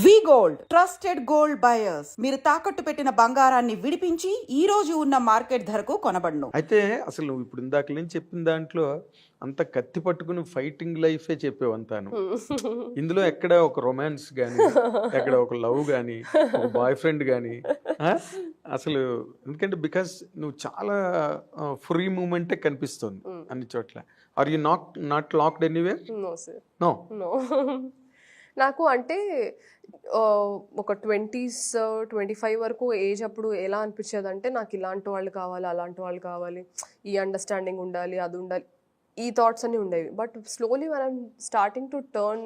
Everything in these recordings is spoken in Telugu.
వి గోల్డ్ ట్రస్టెడ్ గోల్డ్ బయర్స్ మీరు తాకట్టు పెట్టిన బంగారాన్ని విడిపించి ఈ రోజు ఉన్న మార్కెట్ ధరకు కొనబడును. అయితే అసలు నువ్వు ఇప్పుడు ఇందాక నుంచి చెప్పిన దాంట్లో అంత కత్తి పట్టుకుని ఫైటింగ్ లైఫే చెప్పేవంతాను. ఇందులో ఎక్కడ ఒక రొమాన్స్ కానీ, ఎక్కడ ఒక లవ్ కానీ, ఒక బాయ్ ఫ్రెండ్ కానీ, అసలు ఎందుకంటే బికాస్ నువ్వు చాలా ఫ్రీ మూమెంటే కనిపిస్తుంది అన్ని చోట్ల. Are you not locked anywhere? No sir, no. No. నాకు అంటే ఒక 20s 25 వరకు ఏజ్ అప్పుడు ఎలా అనిపించేది అంటే నాకు ఇలాంటి వాళ్ళు కావాలి, అలాంటి వాళ్ళు కావాలి, ఈ అండర్స్టాండింగ్ ఉండాలి, అది ఉండాలి, ఈ థాట్స్ అన్నీ ఉండేవి. But slowly when I'm starting to turn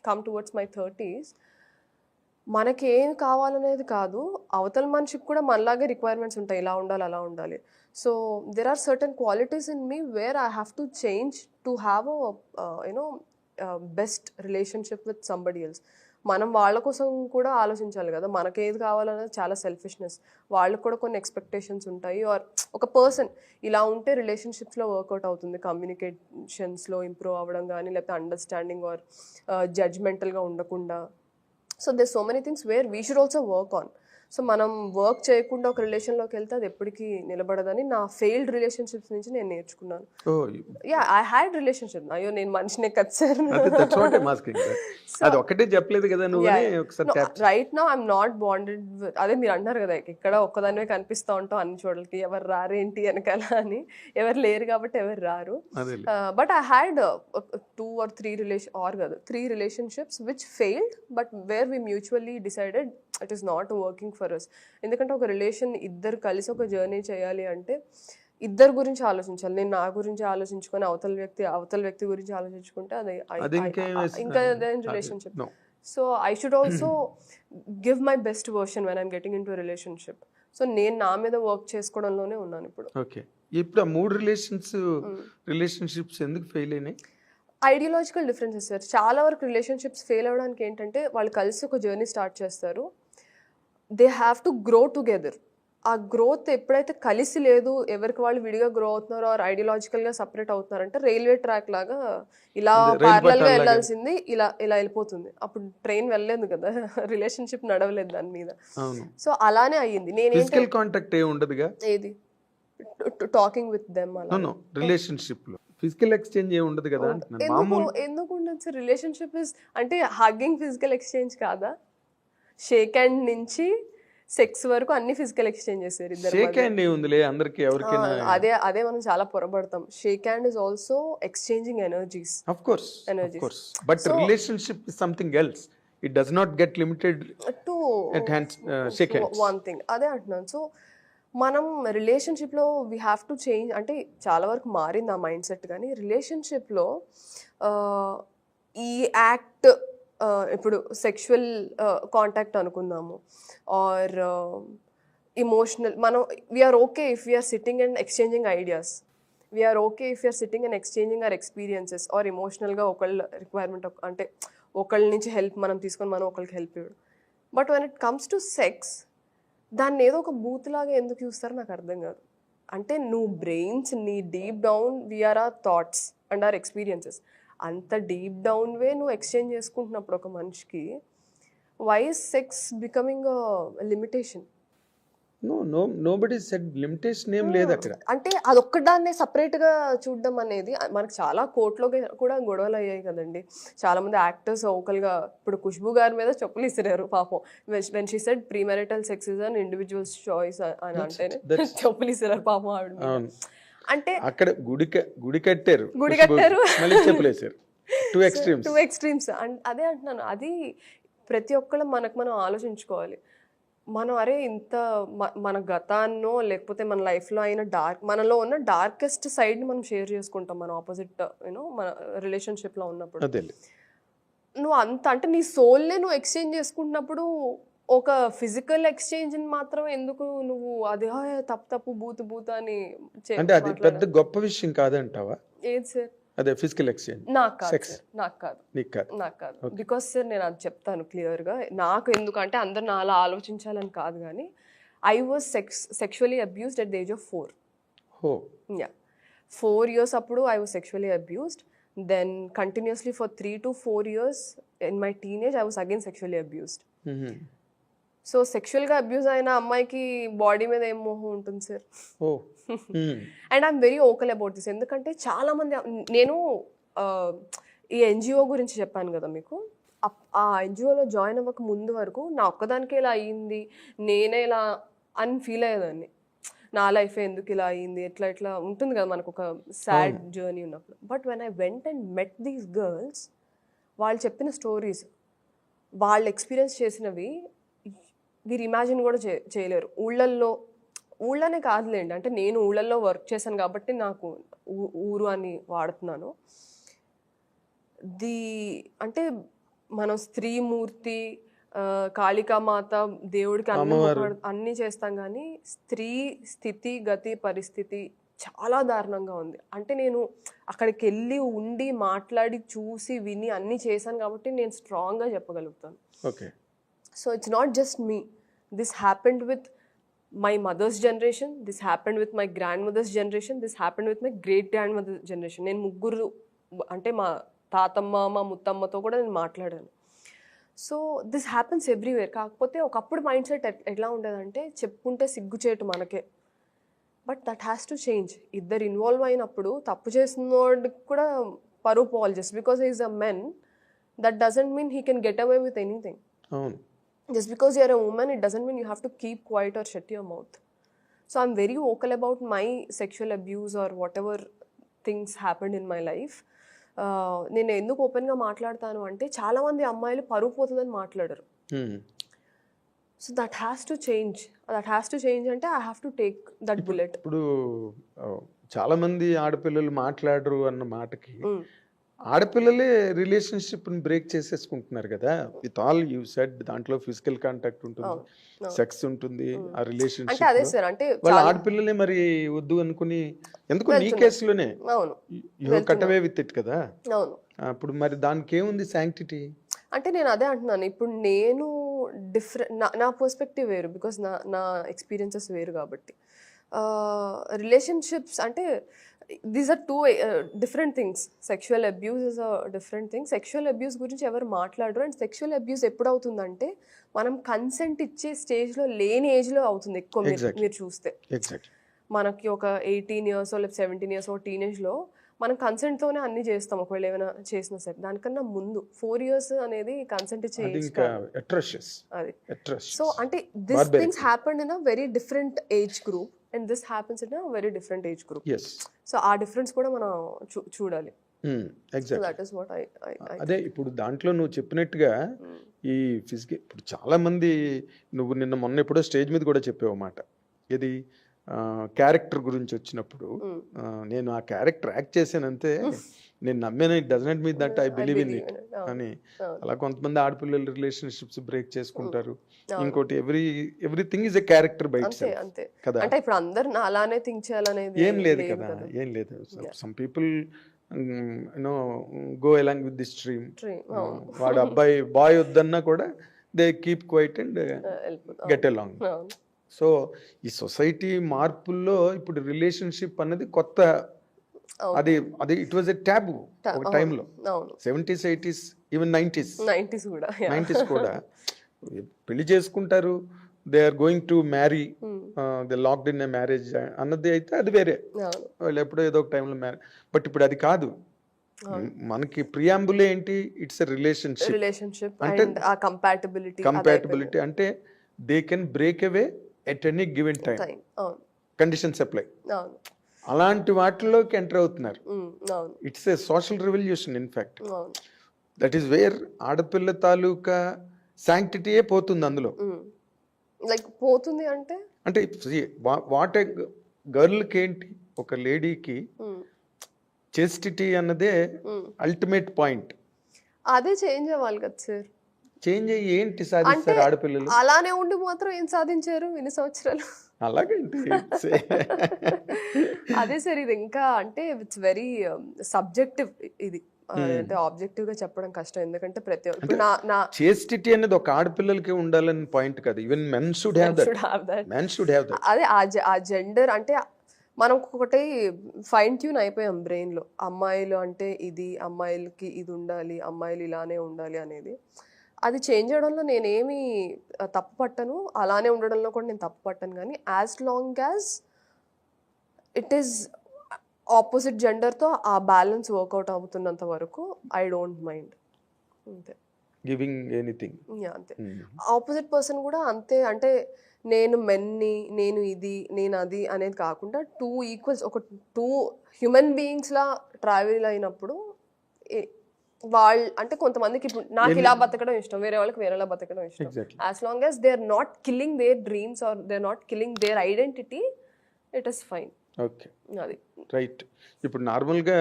come towards my 30s, మనకి ఏం కావాలనేది కాదు, అవతల మనిషికి కూడా మనలాగే రిక్వైర్మెంట్స్ ఉంటాయి, ఇలా ఉండాలి, అలా ఉండాలి. So there are certain qualities in me where I have to change to have best relationship with somebody else. మనం వాళ్ళ కోసం కూడా ఆలోచించాలి కదా, మనకేది కావాలనేది చాలా సెల్ఫిష్నెస్. వాళ్ళకు కూడా కొన్ని ఎక్స్పెక్టేషన్స్ ఉంటాయి. ఆర్ ఒక పర్సన్ ఇలా ఉంటే రిలేషన్షిప్స్లో వర్కౌట్ అవుతుంది, కమ్యూనికేషన్స్లో ఇంప్రూవ్ అవ్వడం కానీ, లేకపోతే అండర్స్టాండింగ్ ఆర్ జడ్జ్మెంటల్గా ఉండకుండా. So there's so many things where we should also work on. So మనం వర్క్ చేయకుండా ఒక రిలేషన్లోకి వెళ్తే అది ఎప్పటికీ నిలబడదని నా ఫెయిల్డ్ రిలేషన్షిప్స్ నుంచి నేను నేర్చుకున్నాను. Yeah, I had relationship. అయ్యో నేను మనిషినే కదా సార్. అది ఒకటే చెప్పలేదు కదా నువ్వు. Right now I'm not bonded. అదే మీరు అంటారు కదా, ఇక్కడ ఒక్కదానివే కనిపిస్తూ ఉంటాం అన్ని చోట్లకి, ఎవరు రారేంటి వెనకాల అని. ఎవరు లేరు కాబట్టి ఎవరు రారు. But I had 2 or 3 relationships which failed, but where we mutually decided it is not working for us. ఎందుకంటే ఒక రిలేషన్ ఇద్దరు కలిసి ఒక జర్నీ చేయాలి అంటే ఇద్దరు గురించి ఆలోచించాలి. నేను నా గురించి ఆలోచించుకొని అవతల వ్యక్తి గురించి ఆలోచించుకుంటే అది ఇంకా relationship. So I should also give my best version when I'm getting in to relationship. So నేను నా మీద వర్క్ చేసుకోవడంలోనే ఉన్నాను ఇప్పుడు. ఓకే, ఇప్పుడు ఆ 3 రిలేషన్షిప్స్ ఎందుకు ఫెయిల్ అయినాయి? Ideological differences sir. చాలా వరకు రిలేషన్షిప్స్ ఫెయిల్ అవ్వడానికి ఏంటంటే వాళ్ళు కలిసి ఒక జర్నీ స్టార్ట్ చేస్తారు, they have to grow together. ఆ గ్రోత్ ఎప్పుడైతే కలిసి లేదు, ఎవరికి వాళ్ళు విడిగా గ్రో అవుతున్నారో ఆర్ ఐడియాలజికల్గా సపరేట్ అవుతున్నారంటే రైల్వే ట్రాక్ లాగా ఇలా ప్యారలల్గా వెళ్ళాల్సింది ఇలా వెళ్ళిపోతుంది. అప్పుడు ట్రైన్ వెళ్ళలేదు కదా, రిలేషన్షిప్ నడవలేదు దాని మీద. సో అలానే అయ్యింది. నేను కాంటాక్ట్ ఏది టాకింగ్ విత్ దెమ్ అలా రిలేషన్షిప్ లో ఫిజికల్ ఎక్స్చేంజ్ ఏమి ఉండదు కదా. ఎందుకు ఉండదు సార్? రిలేషన్షిప్ అంటే హగ్గింగ్ ఫిజికల్ ఎక్స్చేంజ్ కాదా? షేక్ హ్యాండ్ నుంచి సెక్స్ వరకు అన్ని ఫిజికల్ ఎక్స్చేంజ్ చేశారు ఇద్దరు. షేక్ హ్యాండ్ ఏముందిలే అందరికి, ఎవరికైనా. అదే మనం చాలా పొరపడతాం. Shake hand is also exchanging energies. Of course but relationship is something else. It does not get limited to shake hands. One thing అదే అంటున్నాను. సో మనం రిలేషన్షిప్లో వీ హ్యావ్ టు చేంజ్. అంటే చాలా వరకు మారింది ఆ మైండ్ సెట్. కానీ రిలేషన్షిప్లో ఈ యాక్ట్, ఇప్పుడు సెక్షువల్ కాంటాక్ట్ అనుకుందాము, ఆర్ ఇమోషనల్, మనం we're okay if we're sitting and exchanging ideas, we're okay if you're sitting and exchanging our experiences, or ఎమోషనల్గా ఒకళ్ళ రిక్వైర్మెంట్ అంటే ఒకళ్ళ నుంచి హెల్ప్ మనం తీసుకొని మనం ఒకళ్ళకి హెల్ప్ ఇవ్వడం. But when it comes to sex, దాన్ని ఏదో ఒక బూత్ లాగా ఎందుకు చూస్తారో నాకు అర్థం కాదు. అంటే నువ్వు బ్రెయిన్స్, నీ deep down we're our thoughts and our experiences, అంత డీప్ డౌన్ వే నువ్వు ఎక్స్చేంజ్ చేసుకుంటున్నప్పుడు ఒక మనిషికి why is sex becoming limitation? Nobody said limitation ఏం లేదు అక్కడ. అంటే అదొక్కదాన్నే సపరేట్గా చూడడం అనేది మనకు చాలా కోర్టులో కూడా గొడవలు అయ్యాయి కదండి. చాలా మంది యాక్టర్స్ ఓకల్గా, ఇప్పుడు ఖుష్బూ గారి మీద చెప్పులు ఇసిరారు పాపం. When she said pre marital sex is an individuals choice అని అంటేనే చెప్పులు ఇసిరారు పాపం ఆవిడ. అంటే అక్కడ గుడి కట్టారు మళ్ళీ చెప్పులేసారు. Two extremes. అదే అంటున్నాను, అది ప్రతి ఒక్కళ్ళు మనం ఆలోచించుకోవాలి. మనం అరే ఇంత మన గతాన్నో లేకపోతే మన లైఫ్లో అయిన మనలో ఉన్న డార్కెస్ట్ సైడ్ని మనం షేర్ చేసుకుంటాం మన ఆపోజిట్ మన రిలేషన్షిప్లో ఉన్నప్పుడు. నువ్వు అంత అంటే నీ సోల్నే నువ్వు ఎక్స్చేంజ్ చేసుకుంటున్నప్పుడు ఒక ఫిజికల్ ఎక్స్చేంజ్ని మాత్రం ఎందుకు నువ్వు అది తప్పు బూత అని అంటే అది పెద్ద గొప్ప విషయం కాదంటావా? ఏది సార్? అదే ఫిజికల్ ఎక్స్చేంజ్. నాకు కాదు బికాస్ సార్ నేను అది చెప్తాను క్లియర్గా. నాకు ఎందుకంటే అందరు నా అలా ఆలోచించాలని కాదు, కానీ I was sexually abused at the age of 4. 4 years అప్పుడు I was sexually abused. Then continuously for 3 to 4 years in my teenage, I was again sexually abused. So సెక్షువల్గా అబ్యూజ్ అయిన అమ్మాయికి బాడీ మీద ఏం మోహం ఉంటుంది sir? Oh and I'm very vocal about this. ఎందుకంటే చాలామంది, నేను ఈ ఎన్జిఓ గురించి చెప్పాను కదా మీకు, ఆ ఎన్జిఓలో జాయిన్ అవ్వక ముందు వరకు నా ఒక్కదానికే ఇలా అయ్యింది, నేనే ఇలా అని ఫీల్ అయ్యేదాన్ని. నా లైఫ్ ఎందుకు ఇలా అయ్యింది, ఎట్లా ఇట్లా ఉంటుంది కదా మనకు ఒక సాడ్ జర్నీ ఉన్నప్పుడు. But when I went and met these girls, వాళ్ళు చెప్పిన స్టోరీస్, వాళ్ళు ఎక్స్పీరియన్స్ చేసినవి మీరు ఇమాజిన్ కూడా చేయలేరు. ఊళ్ళనే కాదులేండి, అంటే నేను ఊళ్ళల్లో వర్క్ చేశాను కాబట్టి నాకు ఊరు అని వాడుతున్నాను. అంటే మనం స్త్రీమూర్తి, కాళికామాత, దేవుడికి అన్నీ చేస్తాం, కానీ స్త్రీ స్థితి గతి పరిస్థితి చాలా దారుణంగా ఉంది. అంటే నేను అక్కడికి వెళ్ళి ఉండి మాట్లాడి చూసి విని అన్నీ చేశాను కాబట్టి నేను స్ట్రాంగ్గా చెప్పగలుగుతాను. Okay. So it's not just me, this happened with my mother's generation, this happened with my grandmother's generation, this happened with my great grandmother generation. నేను ముగ్గురు, అంటే మా తాతమ్మ, మా ముత్తమ్మతో కూడా నేను మాట్లాడాను. So this happens everywhere. కాకపోతే ఒకప్పుడు మైండ్ సెట్ ఎట్లా ఉండేదంటే, చెప్పుకుంటే సిగ్గుచేటు మనకే. But that has to change. ఇద్దరు ఇన్వాల్వ్ అయినప్పుడు తప్పు చేసినోడికి కూడా పరువు పోవాలి. Just because is a men, that doesn't mean he can get away with anything. Just because you're a woman, it doesn't mean you have to keep quiet or shut your mouth. So I'm very vocal about my sexual abuse or whatever things happened in my life. నేను ఎందుకు ఓపెన్గా మాట్లాడతాను అంటే, చాలామంది అమ్మాయిలు పరువు పోతుందని మాట్లాడరు. So that has to change. అంటే I have to take that bullet. ఇప్పుడు చాలామంది ఆడపిల్లలు మాట్లాడరు అన్న మాటకి, ఆడపిల్లలే రిలేషన్షిప్ని బ్రేక్ చేసేసుకుంటున్నారు కదా. విత్ ఆల్ యూ సెడ్, దాంట్లో ఫిజికల్ కాంటాక్ట్ ఉంటుంది, సెక్స్ ఉంటుంది, ఆ రిలేషన్షిప్. అదే సార్, అంటే వాళ్ళ ఆడపిల్లలే మరి వద్దు అనుకుని, ఎందుకు నీ కేసులోనే కట్టవే విత్ ఇట్ కదా. అప్పుడు మరి దానికి ఏముంది శాంక్టిటీ? అంటే నేను అదే అంటున్నాను. ఇప్పుడు నేను డిఫరెంట్, నా పర్స్పెక్టివ్ వేరు, బికాస్ నా ఎక్స్పీరియన్సెస్ వేరు కాబట్టి. రిలేషన్షిప్స్ అంటే these are two different things. Sexual abuse is a different thing. Sexual abuse గురించి ఎవరు మాట్లాడరు. అండ్ సెక్షువల్ అబ్యూస్ ఎప్పుడు అవుతుందంటే, మనం కన్సెంట్ ఇచ్చే స్టేజ్లో లేని ఏజ్లో అవుతుంది ఎక్కువ. మీరు చూస్తే మనకి ఒక 18 years లేదా 17 years టీనేజ్లో మనం కన్సెంట్తోనే అన్ని చేస్తాం, ఒకవేళ ఏమైనా చేసినా సరే. దానికన్నా ముందు 4 years అనేది కన్సెంట్ ఇచ్చే ఏజ్ అది. సో అంటే this things happened in a very different age group, and this happens in a very different age group. Yes. So our difference కూడా మనం చూడాలి. Exactly. So that is what I అదే ఇప్పుడు దాంట్లో నువ్వు చెప్పినట్టుగా ఈ ఫిజికల్, ఇప్పుడు చాలా మంది, నువ్వు నిన్న మొన్న ఎప్పుడో స్టేజ్ మీద కూడా చెప్పావు మాట, ఇది క్యారెక్టర్ గురించి వచ్చినప్పుడు, నేను ఆ క్యారెక్టర్ యాక్ట్ చేశానంతే, నేను నమ్మాను, it does not mean that I believe in it అని. అలా కొంతమంది ఆడపిల్లలు రిలేషన్షిప్స్ బ్రేక్ చేసుకుంటారు. ఇంకోటి everything is a character by itself కదా. అంటే ఇప్పుడు అందరూ అలానే థింక్ చేయాలనేది ఏం లేదు కదా, ఏం లేదు. Some people you know go along with the stream. వాడు అబ్బాయి బాయ్ వద్దన్నా కూడా they keep quiet and get along. So ఈ సొసైటీ మార్పుల్లో ఇప్పుడు రిలేషన్షిప్ అన్నది కొత్త, అది ఇట్ వాజ్ ఎ టాబు ఒక టైంలో. 70s 80s ఈవెన్ 90s కూడా పెళ్లి చేసుకుంటారు, they are going to marry, they locked in a marriage అన్నది అయితే అది వేరే, వాళ్ళు ఎప్పుడో ఏదో ఒక టైంలో మ్యారేజ్. బట్ ఇప్పుడు అది కాదు, మనకి ప్రియాంబుల్ ఏంటి, ఇట్స్ ఎ రిలేషన్షిప్ అంటే కంపాటబిలిటీ, అంటే they can break away at any given time, conditions apply. అలాంటి వాటిలోకి ఎంటర్ అవుతున్నారు. It's a social revolution in fact. That is where ఆడపిల్ల తాలూకా శాంక్టిటీయే పోతుంది అందులో. లైక్ పోతుంది అంటే వాట్ ఏ గర్ల్కి ఏంటి, ఒక లేడీకి చెస్టిటీ అన్నదే అల్టిమేట్ పాయింట్. అదే చేంజ్ అవ్వాలి కదా సార్. చేంజ్ అయ్యి ఏంటి సాధిస్తారు ఆడపిల్లలు? అలానే ఉండి మాత్రం ఏం సాధించారు ఇన్ని సంవత్సరాలు? అలాగేంటి అదే సార్, ఇది ఇంకా అంటే ఇట్స్ వెరీ సబ్జెక్టివ్. ఇది అంటే ఆబ్జెక్టివ్ గా చెప్పడం కష్టం, ఎందుకంటే ప్రతి ఒక్కరు నా చేస్టిటీ అనేది ఒక ఆడపిల్లలకి ఉండాలని పాయింట్ కాదు, even men should have that. అదే ఆ జెండర్ అంటే మనం ఒకటి ఫైన్ ట్యూన్ అయిపోయాం బ్రెయిన్లో, అమ్మాయిలు అంటే ఇది, అమ్మాయిలకి ఇది ఉండాలి, అమ్మాయిలు ఇలానే ఉండాలి అనేది. అది చేంజ్ చేయడంలో నేనేమి తప్పు పట్టను, అలానే ఉండడంలో కూడా నేను తప్పు పట్టను. కానీ as long as it is opposite జెండర్తో ఆ బ్యాలెన్స్ వర్కౌట్ అవుతున్నంత వరకు ఐ డోంట్ మైండ్. అంతే. Giving anything. అంతే. ఆపోజిట్ పర్సన్ కూడా అంతే. అంటే నేను మెన్ని, నేను ఇది, నేను అది అనేది కాకుండా 2 ఈక్వల్స్, ఒక 2 హ్యూమన్ బీయింగ్స్లా ట్రావెల్ అయినప్పుడు వాళ్ళు అంటే కొంతమందికి ఇప్పుడు నాకు ఇలా బతకడం ఇష్టం, వేరే వాళ్ళకి వేరేలా బతకడం ఇష్టం. As long as they are not killing their dreams or they are not killing their identity, it is fine. Okay, అది రైట్. ఇప్పుడు నార్మల్గా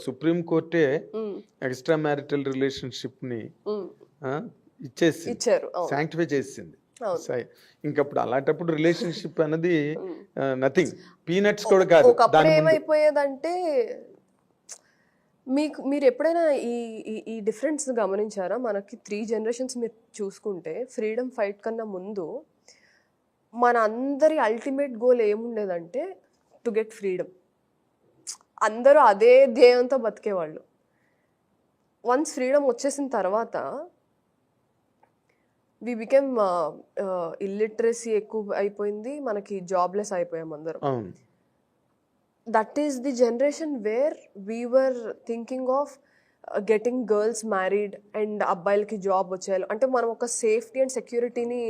సుప్రీం కోర్టే ఎక్స్ట్రా మ్యారిటల్ రిలేషన్షిప్ని ఇచ్చారు, శాంక్టిఫై చేసింది. ఇంకప్పుడు అలాంటప్పుడు రిలేషన్షిప్ అనేది నథింగ్, పీనట్స్ కూడా కాదు. ఒకప్పుడు ఏమైపోయేదంటే మీరు ఎప్పుడైనా ఈ డిఫరెన్స్ గమనించారా? మనకి 3 generations మీరు చూసుకుంటే ఫ్రీడమ్ ఫైట్ కన్నా ముందు మన అందరి అల్టిమేట్ గోల్ ఏముండేదంటే టు గెట్ ఫ్రీడమ్. అందరూ అదే ధ్యేయంతో బతికేవాళ్ళు. వన్స్ ఫ్రీడమ్ వచ్చేసిన తర్వాత వి బికెమ్ ఇల్లిటరసీ ఎక్కువ అయిపోయింది, మనకి జాబ్లెస్ అయిపోయాం అందరం. That is the generation where we were thinking of getting girls married and అబ్బాయిలకి జాబ్ వచ్చేయాలి అంటే మనం ఒక సేఫ్టీ అండ్ సెక్యూరిటీని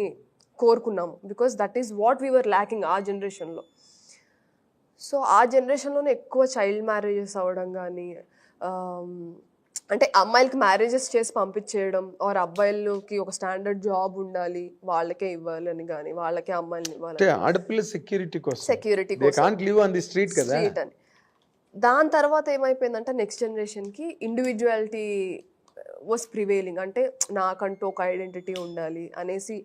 కోరుకున్నాము. Because that is what we were lacking ఆ జనరేషన్లో. సో ఆ జనరేషన్లోనే ఎక్కువ చైల్డ్ మ్యారేజెస్ అవ్వడం కానీ, అంటే అమ్మాయిలకి మ్యారేజెస్ చేసి పంపించేయడం, ఆర్ అబ్బాయిలకి ఒక స్టాండర్డ్ జాబ్ ఉండాలి వాళ్ళకే ఇవ్వాలి అని కానీ, వాళ్ళకే అమ్మాయిని ఇవ్వాలి, ఆడపిల్ల సెక్యూరిటీ స్ట్రీట్ అని. దాని తర్వాత ఏమైపోయిందంటే నెక్స్ట్ జనరేషన్కి ఇండివిజువాలిటీ వాస్ ప్రివేలింగ్. అంటే నాకంటూ ఒక ఐడెంటిటీ ఉండాలి అనేసి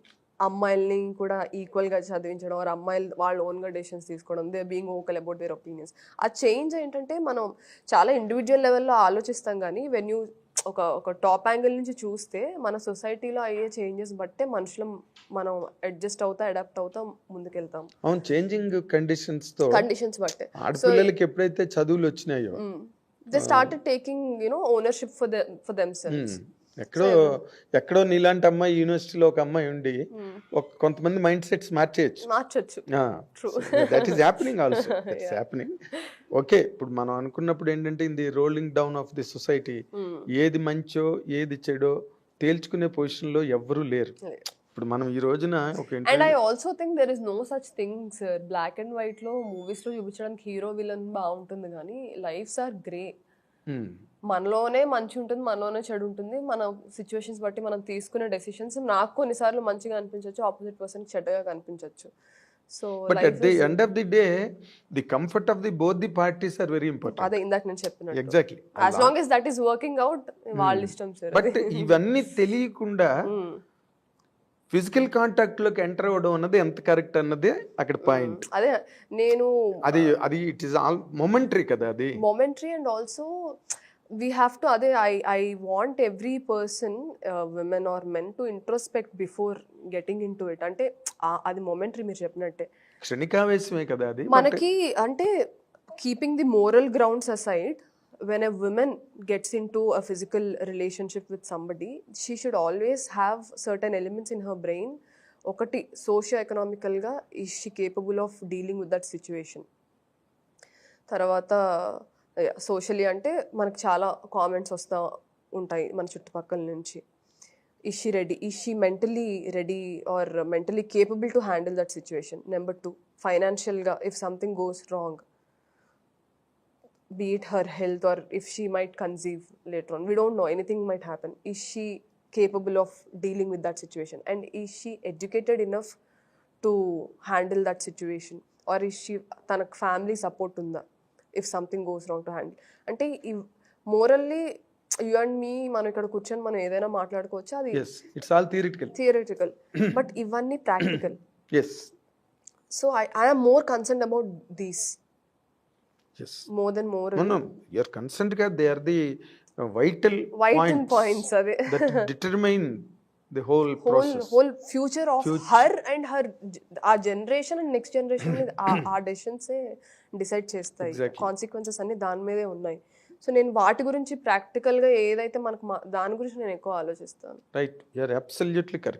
అమ్మాయిల్ని కూడా ఈక్వల్గా చదివించడం, ఆర్ అమ్మాయిలు వాళ్ళు ఓన్గా డెసిషన్స్ తీసుకోవడం, they being vocal about their opinions. ఆ చేంజ్ ఏంటంటే మనం చాలా ఇండివిజువల్ లెవెల్లో ఆలోచిస్తాం కానీ వెన్ యూ ఒక టాప్ యాంగిల్ నుంచి చూస్తే మన సొసైటీలో అయ్యే చేంజెస్ బట్టే మనుషులం మనం అడ్జస్ట్ అవుతా, అడాప్ట్ అవుతా ముందుకెళ్తాం. అవును, చేంజింగ్ కండిషన్స్ బట్టే. ఆడపిల్లలకి ఎప్పుడైతే చదువులు వచ్చినాయో they started taking ownership for themselves. ఎక్కడో నీలాంటి అమ్మాయి యూనివర్సిటీలో ఒక అమ్మాయి ఉండి కొంతమంది మైండ్ సెట్స్ మార్చొచ్చు. That is happening also, that's happening. Okay, ఇప్పుడు మనం అనుకున్నప్పుడు ఏంటంటే in the rolling down of the society ఏది మంచో ఏది చెడో తేల్చుకునే పొజిషన్ లో ఎవ్వరూ లేరు. ఇప్పుడు మనం ఈ రోజున and I also think there is no such thing sir. Black and white లో మూవీస్ లో చూపించడానికి హీరో విలన్ బాగుంటుంది కానీ లైఫ్స్ ఆర్ గ్రే. మనలోనే మంచి ఉంటుంది, మనలోనే చెడు ఉంటుంది. మన సిచ్యువేషన్స్ బట్టి మనం తీసుకునే డెసిషన్స్ నాకు కొన్నిసార్లు మంచిగా అనిపించవచ్చు, ఆపోజిట్ పర్సన్ చెడ్డగా కనిపించవచ్చు. So but at the end of the day the comfort of the both the parties are very important. అదే ఇందాక నేను చెప్పినట్టు exactly, as long as that is working out వాళ్ళ ఇష్టం సార్. బట్ ఇవన్నీ తెలియకుండా ఫిజికల్ కాంటాక్ట్ లోకి ఎంటర్ అవ్వడం అన్నది ఎంత కరెక్ట్ అన్నది అక్కడ పాయింట్. అదే నేను అది ఇట్ ఈస్ ఆల్ మొమెంటరీ కదా, అది momentary. And also we have to అదే I want every person, women or men, to introspect before getting into it. అంటే అది మొమెంటరీ మీరు చెప్పినట్టే, క్షణికావేశమే కదా అది మనకి. అంటే keeping the moral grounds aside, when a woman gets into a physical relationship with somebody, she should always have certain elements in her brain. ఒకటి, socio-economicalగా is she capable of dealing with that situation. తర్వాత సోషలీ అంటే మనకు చాలా కామెంట్స్ వస్తూ ఉంటాయి మన చుట్టుపక్కల నుంచి. Is she ready, is she mentally ready or mentally capable to handle that situation. Number 2, ఫైనాన్షియల్గా if something goes wrong, be it her health or if she might conceive later on, we don't know, anything might happen. Is she capable of dealing with that situation, and is she educated enough to handle that situation, or is she tanak family support unda if something goes wrong to handle. అంటే morally you and me మనం ఇక్కడ కూర్చొని మనం ఏదైనా మాట్లాడుకోవచ్చు, అది ఇట్స్ ఆల్ థియరిటికల్ బట్ ఇవన్నీ practical. yes so I am more concerned about these. yes, more than moral. no you are concerned that they are the vital points ade that determine the whole process. Whole future of her and her ఆ జనరేషన్ అండ్ నెక్స్ట్ జనరేషన్ మీద ఆ డెసిషన్సే డిసైడ్ చేస్తాయి. కాన్సిక్వెన్సెస్ అన్ని దాని మీదే ఉన్నాయి. సో నేను వాటి గురించి ప్రాక్టికల్గా ఏదైతే మనకు దాని గురించి నేను ఎక్కువ ఆలోచిస్తాను. Right, you are absolutely correct.